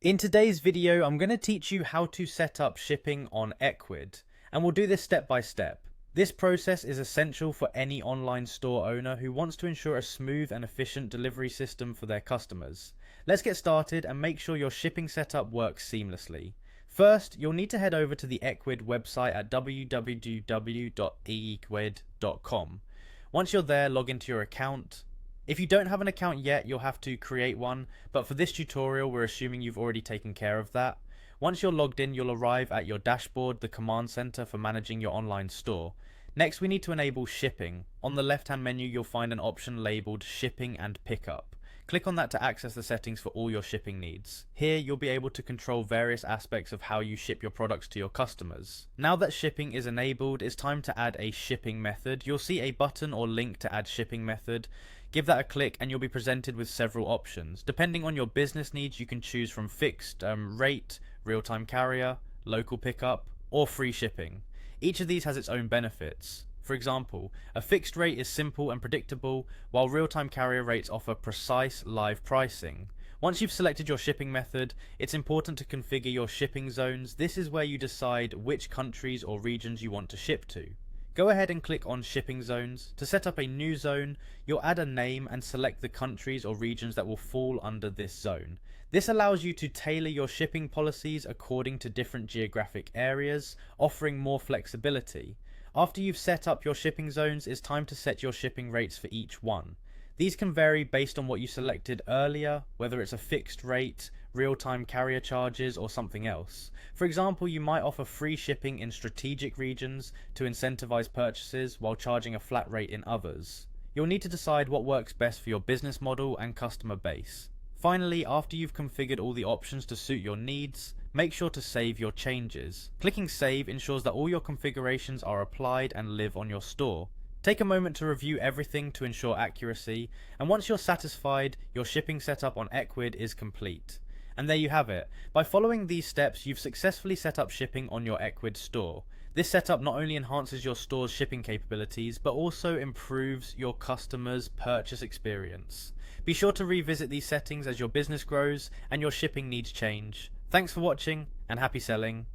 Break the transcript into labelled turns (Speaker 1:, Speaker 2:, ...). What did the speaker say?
Speaker 1: In today's video, I'm going to teach you how to set up shipping on Ecwid, and we'll do this step by step. This process is essential for any online store owner who wants to ensure a smooth and efficient delivery system for their customers. Let's get started and make sure your shipping setup works seamlessly. First, you'll need to head over to the Ecwid website at www.ecwid.com. Once you're there, log into your account. If you don't have an account yet, you'll have to create one, but for this tutorial, we're assuming you've already taken care of that. Once you're logged in, you'll arrive at your dashboard, the command center for managing your online store. Next, we need to enable shipping. On the left-hand menu, you'll find an option labeled Shipping and Pickup. Click on that to access the settings for all your shipping needs. Here, you'll be able to control various aspects of how you ship your products to your customers. Now that shipping is enabled, it's time to add a shipping method. You'll see a button or link to add shipping method. Give that a click and you'll be presented with several options. Depending on your business needs, you can choose from fixed rate, real-time carrier, local pickup, or free shipping. Each of these has its own benefits. For example, a fixed rate is simple and predictable, while real-time carrier rates offer precise live pricing. Once you've selected your shipping method, it's important to configure your shipping zones. This is where you decide which countries or regions you want to ship to. Go ahead and click on Shipping Zones. To set up a new zone, you'll add a name and select the countries or regions that will fall under this zone. This allows you to tailor your shipping policies according to different geographic areas, offering more flexibility. After you've set up your shipping zones, it's time to set your shipping rates for each one. These can vary based on what you selected earlier, whether it's a fixed rate, real-time carrier charges, or something else. For example, you might offer free shipping in strategic regions to incentivize purchases while charging a flat rate in others. You'll need to decide what works best for your business model and customer base. Finally, after you've configured all the options to suit your needs, make sure to save your changes. Clicking save ensures that all your configurations are applied and live on your store. Take a moment to review everything to ensure accuracy, and once you're satisfied, your shipping setup on Ecwid is complete. And there you have it. By following these steps, you've successfully set up shipping on your Ecwid store. This setup not only enhances your store's shipping capabilities, but also improves your customers' purchase experience. Be sure to revisit these settings as your business grows and your shipping needs change. Thanks for watching, and happy selling.